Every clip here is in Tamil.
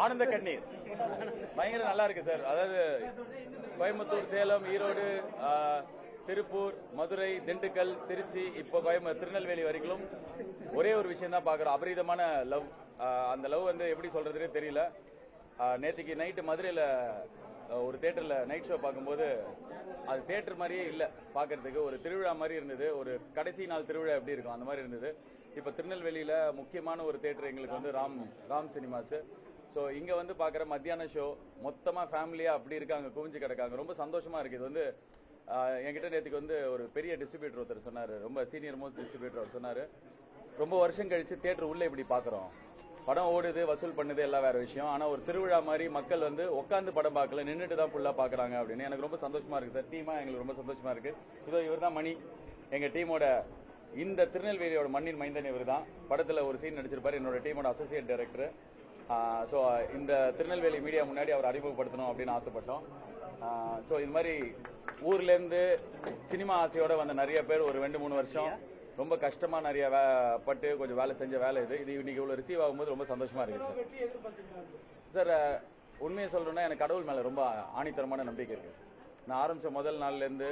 ஆனந்த கண்ணீர் பயங்கர நல்லா இருக்கு சார். அதாவது கோயம்புத்தூர், சேலம், ஈரோடு, திருப்பூர், மதுரை, திண்டுக்கல், திருச்சி, இப்போ திருநெல்வேலி வரைக்கும் ஒரே ஒரு விஷயம் தான் பாக்குறோம். அபரிதமான லவ். அந்த லவ் வந்து எப்படி சொல்றதுன்னே தெரியல. நேற்றுக்கு நைட்டு மதுரையில் ஒரு தியேட்டர்ல நைட் ஷோ பார்க்கும்போது அது தியேட்டர் மாதிரியே இல்லை பார்க்கறதுக்கு. ஒரு திருவிழா மாதிரி இருந்தது. ஒரு கடைசி நாள் திருவிழா எப்படி இருக்கும் அந்த மாதிரி இருந்தது. இப்போ திருநெல்வேலியில் முக்கியமான ஒரு தியேட்டர் எங்களுக்கு வந்து ராம் சினிமாஸ். ஸோ இங்கே வந்து பார்க்குற மத்தியான ஷோ மொத்தமாக ஃபேமிலியாக அப்படி இருக்காங்க, குவிஞ்சு கிடக்காங்க. ரொம்ப சந்தோஷமாக இருக்குது. இது வந்து என்கிட்ட நேற்றுக்கு வந்து ஒரு பெரிய டிஸ்ட்ரிபியூட்டர் ஒருத்தர் சொன்னார், ரொம்ப சீனியர் மோஸ்ட் டிஸ்ட்ரிபியூட்டர் அவர் சொன்னார், ரொம்ப வருஷம் கழிச்சு தியேட்டர் உள்ளே இப்படி பார்க்குறோம், படம் ஓடுது, வசூல் பண்ணுது, எல்லாம் வேற விஷயம். ஆனால் ஒரு திருவிழா மாதிரி மக்கள் வந்து உட்காந்து படம் பார்க்கல, நின்றுட்டு தான் ஃபுல்லாக பார்க்குறாங்க அப்படின்னு எனக்கு ரொம்ப சந்தோஷமா இருக்கு சார். டீமா எங்களுக்கு ரொம்ப சந்தோஷமா இருக்கு. இதோ இவர் தான் மணி, எங்கள் டீமோட இந்த திருநெல்வேலியோட மண்ணின் மைந்தன் இவர் தான். படத்தில் ஒரு சீன் நடிச்சிருப்பாரு, என்னோட டீமோட அசோசியேட் டைரக்டர். ஸோ இந்த திருநெல்வேலி மீடியா முன்னாடி அவர் அறிமுகப்படுத்தணும் அப்படின்னு ஆசைப்பட்டோம். ஸோ இது மாதிரி ஊர்லேருந்து சினிமா ஆசையோட வந்த நிறைய பேர் ஒரு 2-3 வருஷம் ரொம்ப கஷ்டமா நிறைய பட்டு கொஞ்சம் வேலை செஞ்ச வேலை இது இன்னைக்கு இவ்வளவு ரிசீவ் ஆகும்போது ரொம்ப சந்தோஷமா இருக்கு சார். சார் உண்மையை சொல்லணும்னா எனக்கு கடவுள் மேல ரொம்ப ஆணித்தரமான நம்பிக்கை இருக்கு சார். நான் ஆரம்பிச்ச முதல் நாள்ல இருந்து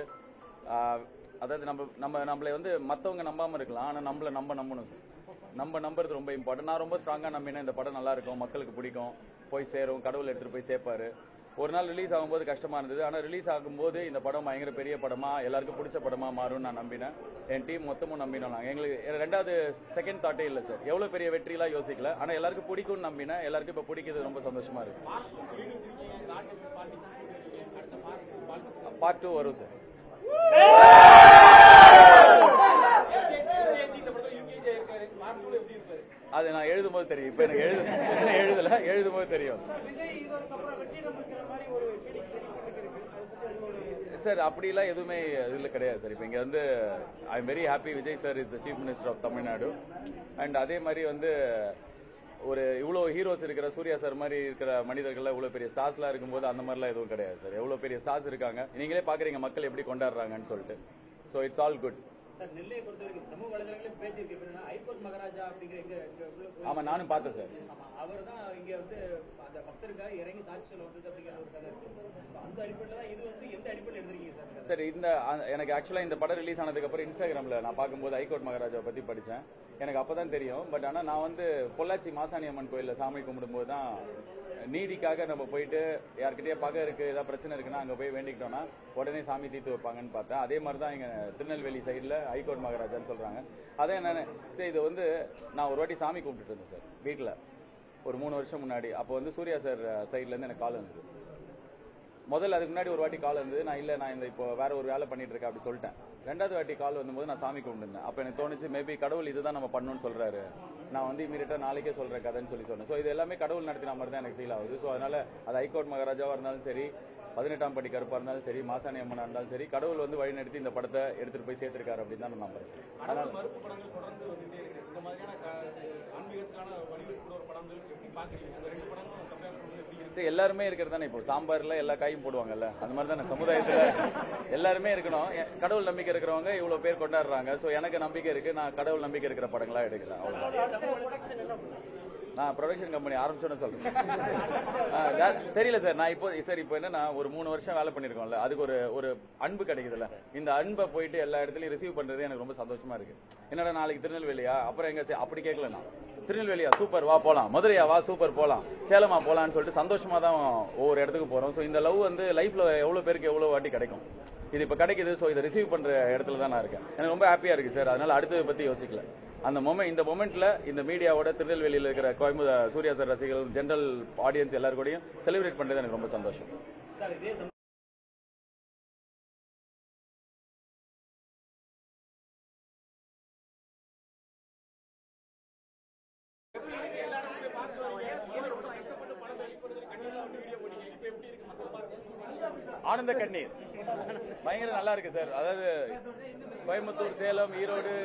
அதாவது நம்மளை வந்து மற்றவங்க நம்பாம இருக்கலாம், ஆனா நம்மள நம்பணும் சார். நம்ம நம்புறது ரொம்ப இம்பார்ட்டன்ட். நான் ரொம்ப ஸ்ட்ராங்கா நம்பினேன் இந்த படம் நல்லா இருக்கும், மக்களுக்கு பிடிக்கும், போய் சேரும், கடவுள் எடுத்துட்டு போய் சேர்ப்பாரு. ஒரு நாள் ரிலீஸ் ஆகும்போது கஷ்டமா இருந்தது. ஆனால் ரிலீஸ் ஆகும்போது இந்த படம் பயங்கர பெரிய படமா, எல்லாருக்கும் பிடிச்ச படமா மாறும் நான் நம்பினேன். என் டீம் மொத்தமும் நம்பினோம். நாங்கள் எங்களுக்கு ரெண்டாவது செகண்ட் தாட்டே இல்லை சார். எவ்வளவு பெரிய வெற்றிலாம் யோசிக்கல, ஆனால் எல்லாருக்கும் பிடிக்கும்னு நம்பினேன். எல்லாருக்கும் இப்போ பிடிக்கிறது ரொம்ப சந்தோஷமா இருக்கு. பார்ட் 2 வரும் சார். அது நான் எழுதும் போது தெரியும். இப்ப எனக்கு எழுதும் போது தெரியும் சார். அப்படிலாம் எதுவுமே இதுல கிடையாது சார். இப்ப இங்க வந்து I am very happy. Vijay sir is the chief minister of Tamil Nadu. And அதே மாதிரி வந்து ஒரு இவ்வளவு ஹீரோஸ் இருக்கிற சூர்யா சார் மாதிரி இருக்கிற மனிதர்கள், இவ்வளவு பெரிய ஸ்டார்ஸ்லாம் இருக்கும்போது அந்த மாதிரிலாம் எதுவும் கிடையாது சார். எவ்வளவு பெரிய ஸ்டார்ஸ் இருக்காங்க, நீங்களே பாக்குறீங்க மக்கள் எப்படி கொண்டாடுறாங்கன்னு சொல்லிட்டு. So it's all good. நெல்லையை பொறுத்த வரைக்கும் சமூக வலைதளங்களில் பேசியிருக்கு. ஐகோர்ட் மகாராஜா அப்படிங்கிற ஆமா, நானும் பார்த்தேன் சார். அவர் தான் இங்க வந்து அந்த பக்தருக்காக இறங்கி சாட்சி சொல்ல வந்தது அப்படிங்கிற ஒரு கதை இருக்கு. அந்த அடிப்படையில் தான் இது வந்து எந்த அடிப்படையில் எடுத்துருக்கீங்க சார்? சார் இந்த எனக்கு ஆக்சுவலா இந்த படம் ரிலீஸ் ஆனதுக்கு அப்புறம் இன்ஸ்டாகிராம்ல நான் பார்க்கும்போது ஐகோர்ட் மகாராஜாவை பத்தி படிச்சேன். எனக்கு அப்பதான் தெரியும். பட் ஆனா நான் வந்து பொள்ளாச்சி மாசாணி அம்மன் கோயில்ல சாமி கும்பிடும்போது தான் நீதிக்காக நம்ம போயிட்டு யார்கிட்டயே பகை இருக்கு, ஏதாவது பிரச்சனை இருக்குன்னா அங்க போய் வேண்டிக்கிட்டோம்னா உடனே சாமி தீர்த்து வைப்பாங்கன்னு பார்த்தேன். அதே மாதிரி தான் எங்க திருநெல்வேலி சைடுல ஐகோர்ட் மகாராஜான்னு சொல்றாங்க. அதே என்னன்னு சரி, இது வந்து நான் ஒரு வாட்டி சாமி கும்பிட்டுட்டு இருந்தேன் சார் வீட்டுல ஒரு 3 வருஷம் முன்னாடி. அப்போ வந்து சூர்யா சார் சைட்ல இருந்து எனக்கு கால் வந்தது. முதல்ல அதுக்கு முன்னாடி ஒரு வாட்டி கால் வந்தது. நான் இந்த இப்போ வேற ஒரு வேலை பண்ணிட்டு இருக்கேன் அப்படி சொல்லிட்டேன். ரெண்டாவது வாட்டி கால் வந்தபோது நான் சாமி கும்பிட்டுருந்தேன். அப்போ எனக்கு தோணுச்சு, மேபி கடவுள் இதுதான் நம்ம பண்ணணும்னு சொல்றாரு, நான் வந்து இமீடியட்டா நாளைக்கே சொல்றேன் கதைன்னு சொன்னேன். ஸோ இது எல்லாமே கடவுள் நடத்தின மாதிரி தான் எனக்கு ஃபீல் ஆகுது. ஸோ அதனால அது ஹைகோர்ட் மகாராஜாவா இருந்தாலும் சரி, 18ஆம் படி கருப்பா இருந்தாலும் சரி, மாசாணி அம்மனா இருந்தாலும் சரி, கடவுள் வந்து வழி நடத்தி இந்த படத்தை எடுத்துட்டு போய் சேர்த்திருக்காரு அப்படின்னு தான் நான் நம்புறேன். அதனால மறுப்பு படங்கள் தொடர்ந்து வந்துட்டே இருக்கு. இந்த மாதிரியான ஆன்மீகத்துக்கான வழிவிட்டு ஒரு படங்கள் எப்படி பாக்குறீங்க? அந்த 2 படங்களும் எல்லாருமே இருக்கிறது தானே. இப்போ சாம்பார்ல எல்லா காயும் போடுவாங்கல்ல, அந்த மாதிரி தானே சமுதாயத்துல எல்லாருமே இருக்கணும். கடவுள் நம்பிக்கை இருக்கிறவங்க இவ்வளவு பேர் கொண்டாடுறாங்க. ஸோ எனக்கு நம்பிக்கை இருக்கு, நான் கடவுள் நம்பிக்கை இருக்கிற படங்களா எடுக்கிறேன். நான் ப்ரொடக்ஷன் கம்பெனி ஆரம்பிச்சோன்னு சொல்றேன். தெரியல சார். நான் இப்போ என்னன்னா ஒரு 3 வருஷம் வேலை பண்ணிருக்கோம்ல, அதுக்கு ஒரு அன்பு கிடைக்குதுல்ல. இந்த அன்பை போயிட்டு எல்லா இடத்துலயும் ரிசீவ் பண்றது எனக்கு ரொம்ப சந்தோஷமா இருக்கு. என்னடா நாளைக்கு திருநெல்வேலியா, அப்புறம் எங்க அப்படி கேட்கல. நான் திருநெல்வேலியா சூப்பர் வா போலாம், மதுரையா வா சூப்பர் போலாம், சேலமா போலான்னு சொல்லிட்டு சந்தோஷமா தான் ஒவ்வொரு இடத்துக்கு போறோம். ஸோ இந்த லவ் வந்து லைஃப்ல எவ்வளவு பேருக்கு எவ்வளவு வாட்டி கிடைக்கும், இது இப்ப கிடைக்குது. ஸோ இதை ரிசீவ் பண்ற இடத்துல தான் நான் இருக்கேன். எனக்கு ரொம்ப ஹாப்பியா இருக்கு சார். அதனால அடுத்ததை பத்தி யோசிக்கல. இந்த மொமெண்ட்ல இந்த மீடியாவோட திருநெல்வேலியில் இருக்கிற கோயம்புத்தூர் சூர்யா சார் ரசிகர்கள், ஜெனரல் ஆடியன்ஸ் எல்லாரும் கூடயும் செலிப்ரேட் பண்றது எனக்கு ரொம்ப சந்தோஷம். ஆனந்த கண்ணீர் பயங்கர நல்லா இருக்கு சார். அதாவது கோயம்புத்தூர், சேலம், ஈரோடு,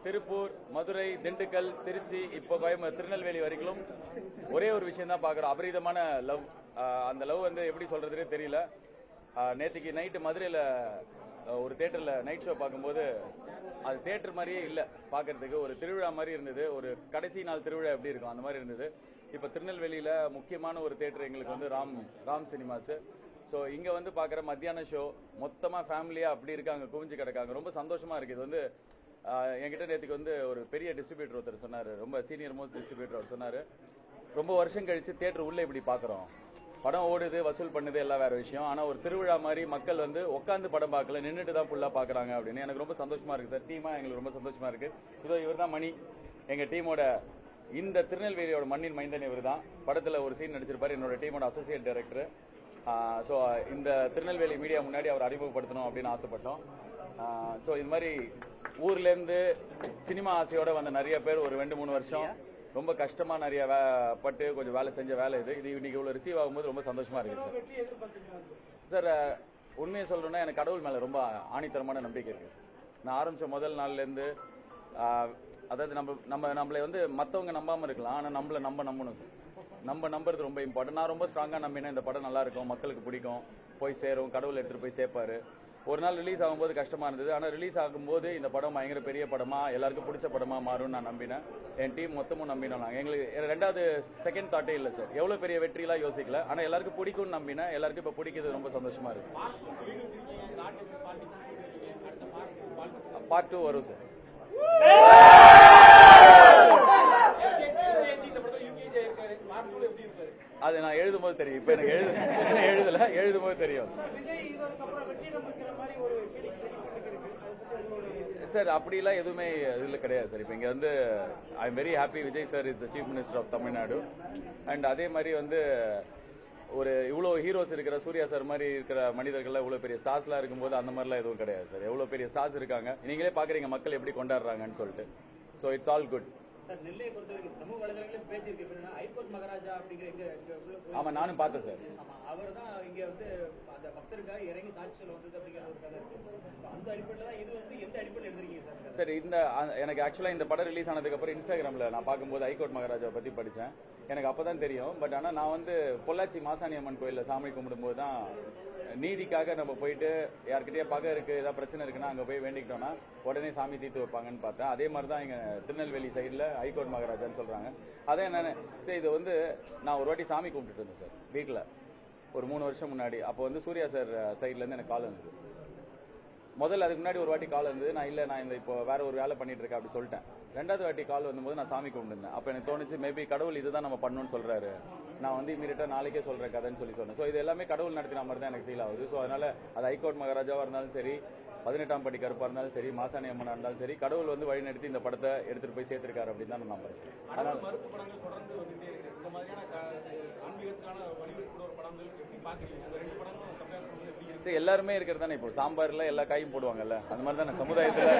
திருப்பூர், மதுரை, திண்டுக்கல், திருச்சி, இப்போ திருநெல்வேலி வரைக்கும் ஒரே ஒரு விஷயம் தான் பாக்குறோம். அபரிதமான லவ். அந்த லவ் வந்து எப்படி சொல்றதுன்னே தெரியல. நேற்றுக்கு நைட்டு மதுரையில் ஒரு தியேட்டர்ல நைட் ஷோ பார்க்கும்போது அது தியேட்டர் மாதிரியே இல்லை பார்க்கறதுக்கு. ஒரு திருவிழா மாதிரி இருந்தது. ஒரு கடைசி நாள் திருவிழா எப்படி இருக்கும் அந்த மாதிரி இருந்தது. இப்போ திருநெல்வேலியில் முக்கியமான ஒரு தேட்டர் எங்களுக்கு வந்து ராம் சினிமாஸ். ஸோ இங்கே வந்து பார்க்குற மத்தியான ஷோ மொத்தமாக ஃபேமிலியாக அப்படி இருக்காங்க, குவிஞ்சு கிடக்காங்க. ரொம்ப சந்தோஷமாக இருக்குது. இது வந்து என்கிட்ட நேற்றுக்கு வந்து ஒரு பெரிய டிஸ்ட்ரிபியூட்டர் ஒருத்தர் சொன்னார், ரொம்ப சீனியர் மோஸ்ட் டிஸ்ட்ரிபியூட்டர் அவர் சொன்னார், ரொம்ப வருஷம் கழித்து தேட்டர் உள்ளே இப்படி பார்க்குறோம், படம் ஓடுது வசூல் பண்ணுது எல்லாம் வேற விஷயம், ஆனால் ஒரு திருவிழா மாதிரி மக்கள் வந்து உட்காந்து படம் பார்க்கல, நின்றுட்டு தான் ஃபுல்லாக பார்க்குறாங்க அப்படின்னு எனக்கு ரொம்ப சந்தோஷமாக இருக்குது சார். டீமாக எங்களுக்கு ரொம்ப சந்தோஷமாக இருக்குது. இதோ இவர் தான் மணி, எங்கள் டீமோட இந்த திருநெல்வேலியோட மண்ணின் மைந்தன் இவர் தான். படத்தில் ஒரு சீன் நடிச்சிருப்பார், என்னோட டீமோட அசோசியேட் டைரக்டர். ஸோ இந்த திருநெல்வேலி மீடியா முன்னாடி அவர் அறிமுகப்படுத்தணும் அப்படின்னு ஆசைப்பட்டோம். ஸோ இது மாதிரி ஊர்லேருந்து சினிமா ஆசையோட வந்த நிறைய பேர் ஒரு 2-3 வருஷம் ரொம்ப கஷ்டமாக நிறைய பட்டு கொஞ்சம் வேலை செஞ்ச வேலை இது இன்னைக்கு இவ்வளோ ரிசீவ் ஆகும்போது ரொம்ப சந்தோஷமாக இருக்குது சார். சார் உண்மையை சொல்லணும்னா எனக்கு கடவுள் மேலே ரொம்ப ஆணித்தரமான நம்பிக்கை இருக்குது. நான் ஆரம்பித்த முதல் நாள்லேருந்து அதாவது நம்மளை வந்து மற்றவங்க நம்பாமல் இருக்கலாம், ஆனால் நம்மளை நம்பணும் சார். நம்ம நம்புறது ரொம்ப இம்பார்ட்டன்ட். நான் ரொம்ப ஸ்ட்ராங்காக நம்பினேன் இந்த படம் நல்லா இருக்கும், மக்களுக்கு பிடிக்கும், போய் சேரும், கடவுள் எடுத்துகிட்டு போய் சேர்ப்பாரு. ஒரு நாள் ரிலீஸ் ஆகும்போது கஷ்டமாக இருந்தது, ஆனால் ரிலீஸ் ஆகும்போது இந்த படம் பயங்கர பெரிய படமாக எல்லாருக்கும் பிடிச்ச படமாக மாறும்னு நான் நம்பினேன். என் டீம் மொத்தமும் நம்பினோம். நாங்கள் எங்களுக்கு ரெண்டாவது செகண்ட் தாட்டே இல்லை சார். எவ்வளோ பெரிய வெற்றிலாம் யோசிக்கல, ஆனால் எல்லாருக்கும் பிடிக்கும்னு நம்பினேன். எல்லாருக்கும் இப்போ பிடிக்கிறது ரொம்ப சந்தோஷமாக இருக்கு. பார்ட் 2 வரும் சார். அது நான் எழுதும் போது தெரியும். இப்ப எனக்கு எழுதும் போது தெரியும் சார். அப்படிலாம் எதுவுமே இதுல கிடையாது சார். இப்ப இங்க வந்து I am very happy, Vijay sir is the chief minister of Tamil Nadu. And அதே மாதிரி வந்து ஒரு இவ்வளோ ஹீரோஸ் இருக்கிற சூர்யா சார் மாதிரி இருக்கிற மனிதர்கள்லாம் இவ்வளோ பெரிய ஸ்டார்ஸ்லாம் இருக்கும்போது அந்த மாதிரிலாம் எதுவும் கிடையாது சார். எவ்வளோ பெரிய ஸ்டார்ஸ் இருக்காங்க, நீங்களே பார்க்குறீங்க மக்கள் எப்படி கொண்டாடுறாங்கன்னு சொல்லிட்டு. So it's all good sir. நெல்லையை பொறுத்தவரைக்கும் சமூக வலைதளங்களில் பேச்சு இருக்கு எப்படின்னா, ஐகோர்ட் மகாராஜா அப்படிங்கிற ஆமா நானும் பார்த்தேன் சார். அவர் தான் இங்க வந்து அந்த பக்தருக்காக இறங்கி சாட்சி சொல்ல வந்தது அப்படிங்கிற ஒரு கதை இருக்கு. அந்த அடிப்படையில் தான் இது வந்து எந்த அடிப்படையில் எடுத்திருக்கீங்க சார்? சார் எனக்கு ஆக்சுவலா இந்த படம் ரிலீஸ் ஆனதுக்கு அப்புறம் இன்ஸ்டாகிராம்ல நான் பார்க்கும்போது ஐகோர்ட் மகாராஜாவை பத்தி படிச்சேன். எனக்கு அப்பதான் தெரியும். பட் ஆனா நான் வந்து பொள்ளாச்சி மாசாணி அம்மன் கோயில்ல சாமி கும்பிடும்போது தான் நீதிக்காக நம்ம போயிட்டு யார்கிட்டயே பகை இருக்கு, ஏதாவது பிரச்சனை இருக்குன்னா அங்க போய் வேண்டிக்கிட்டோம்னா உடனே சாமி தீர்த்து வைப்பாங்கன்னு பார்த்தேன். அதே மாதிரி தான் எங்க திருநெல்வேலி சைடுல ஐகோர்ட் மகாராஜான்னு சொல்றாங்க. அதே என்னன்னு சரி, இது வந்து நான் ஒரு வாட்டி சாமி கும்பிட்டுட்டு இருந்தேன் சார் வீட்டில் ஒரு 3 வருஷம் முன்னாடி. அப்போ வந்து சூர்யா சார் சைட்ல இருந்து எனக்கு கால் வந்தது. முதல்ல அதுக்கு முன்னாடி ஒரு வாட்டி கால் வந்தது, நான் இந்த இப்போ வேற ஒரு வேலை பண்ணிட்டு இருக்கேன் அப்படி சொல்லிட்டேன். ரெண்டாவது வாட்டி கால் வந்தபோது நான் சாமி கும்பிட்டுருந்தேன். அப்போ எனக்கு தோணுச்சு மேபி கடவுள் இதுதான் நம்ம பண்ணணும்னு சொல்றாரு, நான் வந்து இமீடியட்டா நாளைக்கே சொல்றேன் கதைன்னு சொன்னேன். ஸோ இது எல்லாமே கடவுள் நடத்தின மாதிரி தான் எனக்கு ஃபீல் ஆகுது. ஸோ அதனால அது ஹைகோர்ட் மகாராஜாவா இருந்தாலும் சரி, 18ஆம் படி கருப்பா இருந்தாலும் சரி, மாசாணி அம்மனா இருந்தாலும் சரி, கடவுள் வந்து வழி நடத்தி இந்த படத்தை எடுத்துட்டு போய் சேர்த்திருக்காரு அப்படின்னு தான் நான் நம்புறேன். அதனால மறுப்பு படங்கள் தொடர்ந்து வந்துட்டே இருக்கு. இந்த மாதிரியான ஆன்மீகத்துக்கான வழிவிட்டு ஒரு படங்கள் எப்படி பாக்குறீங்க? அந்த 2 படங்களும் கம்பேர் பண்ணும்போது எப்படி இருக்கு? எல்லாருமே இருக்கிறது தானே. இப்போ சாம்பார்ல எல்லா காயும் போடுவாங்கல்ல, அந்த மாதிரி தானே சமுதாயத்துல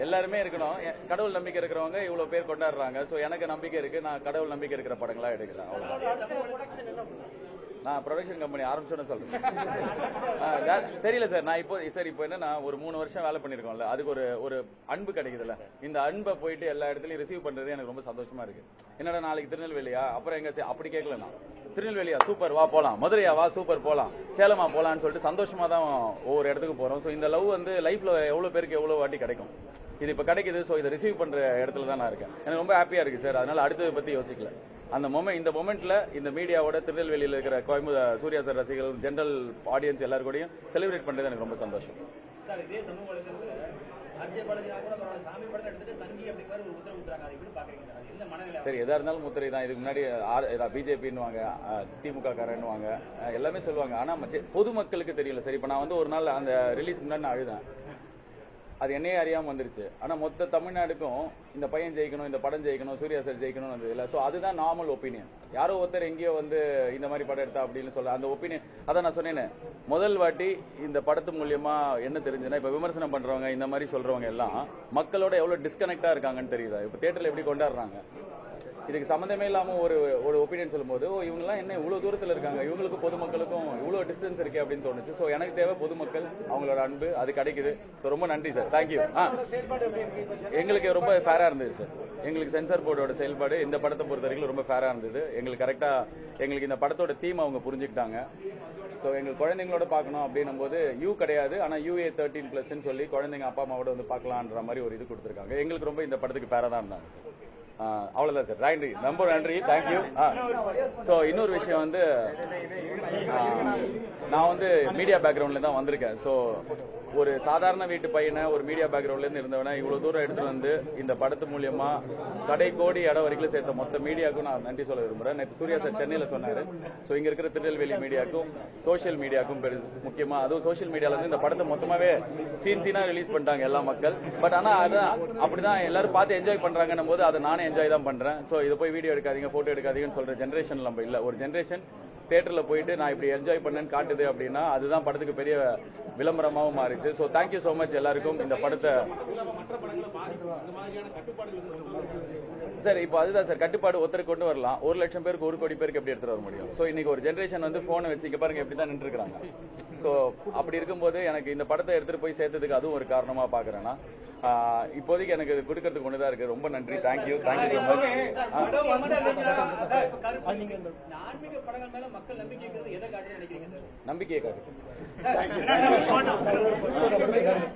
எல்லாருமே இருக்கணும். கடவுள் நம்பிக்கை இருக்கிறவங்க இவ்வளவு பேர் கொண்டாடுறாங்க. ஸோ எனக்கு நம்பிக்கை இருக்கு, நான் கடவுள் நம்பிக்கை இருக்கிற படங்களா எடுக்கிறேன். நான் ப்ரொடக்ஷன் கம்பெனி ஆரம்பிச்சோன்னு சொல்றேன். தெரியல சார். நான் இப்போ என்னன்னா ஒரு 3 வருஷம் வேலை பண்ணிருக்கோம்ல, அதுக்கு ஒரு அன்பு கிடைக்குதுல்ல. இந்த அன்பை போயிட்டு எல்லா இடத்துலயும் ரிசீவ் பண்றது எனக்கு ரொம்ப சந்தோஷமா இருக்கு. என்னடா நாளைக்கு திருநெல்வேலியா, அப்புறம் எங்க அப்படி கேட்கல, நான் திருநெல்வேலியா சூப்பர் வா போலாம், மதுரையா வா சூப்பர் போலாம், சேலமா போலான்னு சொல்லிட்டு சந்தோஷமா தான் ஒவ்வொரு இடத்துக்கு போறோம். ஸோ இந்த லவ் வந்து லைஃப்ல எவ்வளவு பேருக்கு எவ்வளவு வாட்டி கிடைக்கும், இது இப்ப கிடைக்குது. ஸோ இதை ரிசீவ் பண்ற இடத்துல தான் நான் இருக்கேன். எனக்கு ரொம்ப ஹாப்பியா இருக்கு சார். அதனால அடுத்ததை பத்தி யோசிக்கல. இந்த மொமெண்ட்ல இந்த மீடியாவோட திருநெல்வேலியில் இருக்கிற சூர்யா சார் ரசிகர்கள், ஜெனரல் ஆடியன்ஸ் எல்லாரும் கூடயும் செலிப்ரேட் பண்றது எனக்கு ரொம்ப சந்தோஷம். சார் இதே சமூக வலைதளத்துல அஜய் படத்தினா கூட சாமி படம் எடுத்துட்டு சங்கி அப்படிங்கிற ஒரு முத்திரை குத்துறாங்க. அதை எப்படி பாக்குறீங்க சார்? எந்த மனநிலை? சரி, எதா இருந்தாலும் முத்திரை தான். இதுக்கு முன்னாடி பிஜேபின்னுவாங்க, திமுக காரன்னுவாங்க, எல்லாமே சொல்லுவாங்க. ஆனா பொதுமக்களுக்கு தெரியல. சரி, இப்ப நான் வந்து ஒரு நாள் அந்த ரிலீஸ்க்கு முன்னாடி நான் அழுதேன். அது என்னையே அறியாம வந்துருச்சு. ஆனா மொத்த தமிழ்நாடுக்கும் இந்த பையன் ஜெயிக்கணும், இந்த படம் ஜெயிக்கணும், சூர்யா சார் ஜெயிக்கணும் வந்தது இல்லை. ஸோ அதுதான் நார்மல் ஒப்பீனியன். யாரோ ஒருத்தர் எங்கேயோ வந்து இந்த மாதிரி படம் எடுத்தா அப்படின்னு சொல்ல அந்த ஒப்பீனியன். அதான் நான் சொன்னேன், முதல் வாட்டி இந்த படத்து மூலியமா என்ன தெரிஞ்சுன்னா, இப்ப விமர்சனம் பண்றவங்க இந்த மாதிரி சொல்றவங்க எல்லாம் மக்களோட எவ்வளவு டிஸ்கனெக்டா இருக்காங்கன்னு தெரியுதா. இப்ப தியேட்டர்ல எப்படி கொண்டாடுறாங்க, இதுக்கு சம்பந்தமே இல்லாம ஒரு ஒப்பீனியன் சொல்லும்போது இவங்கெல்லாம் என்ன இவ்வளவு தூரத்துல இருக்காங்க, இவங்களுக்கும் பொதுமக்களுக்கும் இவ்வளவு டிஸ்டன்ஸ் இருக்கே அப்படின்னு தோணுச்சு. ஸோ எனக்கு தேவை பொதுமக்கள், அவங்களோட அன்பு, அது கிடைக்குது. ஸோ ரொம்ப நன்றி சார், தேங்க்யூ. எங்களுக்கு ரொம்ப ஃபேரா இருந்தது சார். எங்களுக்கு சென்சார் போர்டோட செயல்பாடு இந்த படத்தை பொறுத்த வரைக்கும் ரொம்ப ஃபேரா இருந்தது. எங்களுக்கு கரெக்டா எங்களுக்கு இந்த படத்தோட தீம் அவங்க புரிஞ்சுக்கிட்டாங்க. ஸோ எங்களுக்கு குழந்தைங்களோட பார்க்கணும் அப்படின்னும் போது யூ கிடையாது, ஆனால் UA 13+ சொல்லி குழந்தைங்க அப்பா அம்மாவோட வந்து பார்க்கலான்ற மாதிரி ஒரு இது கொடுத்துருக்காங்க. எங்களுக்கு ரொம்ப இந்த படத்துக்கு ஃபேரா தான் இருந்தாங்க சார். அவ்வளவுதான் சார். நன்றி, ரொம்ப நன்றி, தேங்க்யூ. ஸோ இன்னொரு விஷயம் வந்து நான் வந்து மீடியா பேக்ரவுண்ட்ல தான் வந்திருக்கேன். ஸோ ஒரு சாதாரண வீட்டு பையனை ஒரு மீடியா பேக்ரவுண்ட்ல இருந்து இருந்தவனை இவ்வளவு தூரம் எடுத்து வந்து இந்த படத்து மூலியமா கடை கோடி இடம் வரைக்கும் சேர்த்த மொத்த மீடியாவுக்கும் நான் நன்றி சொல்ல விரும்புறேன். நேற்று சூர்யா சார் சென்னையில சொன்னாரு. ஸோ இங்க இருக்கிற திருநெல்வேலி மீடியாவுக்கும் சோசியல் மீடியாவுக்கும் முக்கியமா அதுவும் சோசியல் மீடியால இருந்து இந்த படத்தை மொத்தமாவே சீனா ரிலீஸ் பண்ணிட்டாங்க எல்லா மக்கள். பட் ஆனா அதான் அப்படிதான் எல்லாரும் பார்த்து என்ஜாய் பண்றாங்கன்னும் போது அதை நானே என்ஜாய் தான் பண்றேன். ஸோ இதை போய் வீடியோ எடுக்காதீங்க, போட்டோ எடுக்காதீங்கன்னு சொல்ற ஜென்ரேஷன் நம்ம இல்ல. ஒரு ஜென்ரேஷன் தியேட்டர்ல போயிட்டு நான் இப்படி என்ஜாய் பண்ணேன்னு காட்டுது அப்படின்னா அதுதான் படத்துக்கு பெரிய விளம்பரமாகவும் மாறிச்சு. ஸோ தேங்க்யூ ஸோ மச் எல்லாருக்கும். இந்த படத்தை சார் இப்போ அதுதான் சார் கட்டுப்பாடு ஒருத்தருக்கு கொண்டு வரலாம். 1 லட்சம் பேருக்கு 1 கோடி பேருக்கு எப்படி எடுத்துட்டு வர முடியும்? ஸோ இன்னைக்கு ஒரு ஜென்ரேஷன் வந்து போனை வச்சுக்க பாருங்க எப்படி தான் நின்று இருக்காங்க. ஸோ அப்படி இருக்கும்போது எனக்கு இந்த படத்தை எடுத்துட்டு போய் சேர்த்ததுக்கு அதுவும் ஒரு காரணமா பாக்குறேன்னா இப்போதைக்கு எனக்கு கொடுக்கறதுக்கு ஒண்ணுதான் இருக்கு. ரொம்ப நன்றி, தேங்க்யூ ஸோ மச். நம்பிக்கையை காட்டு.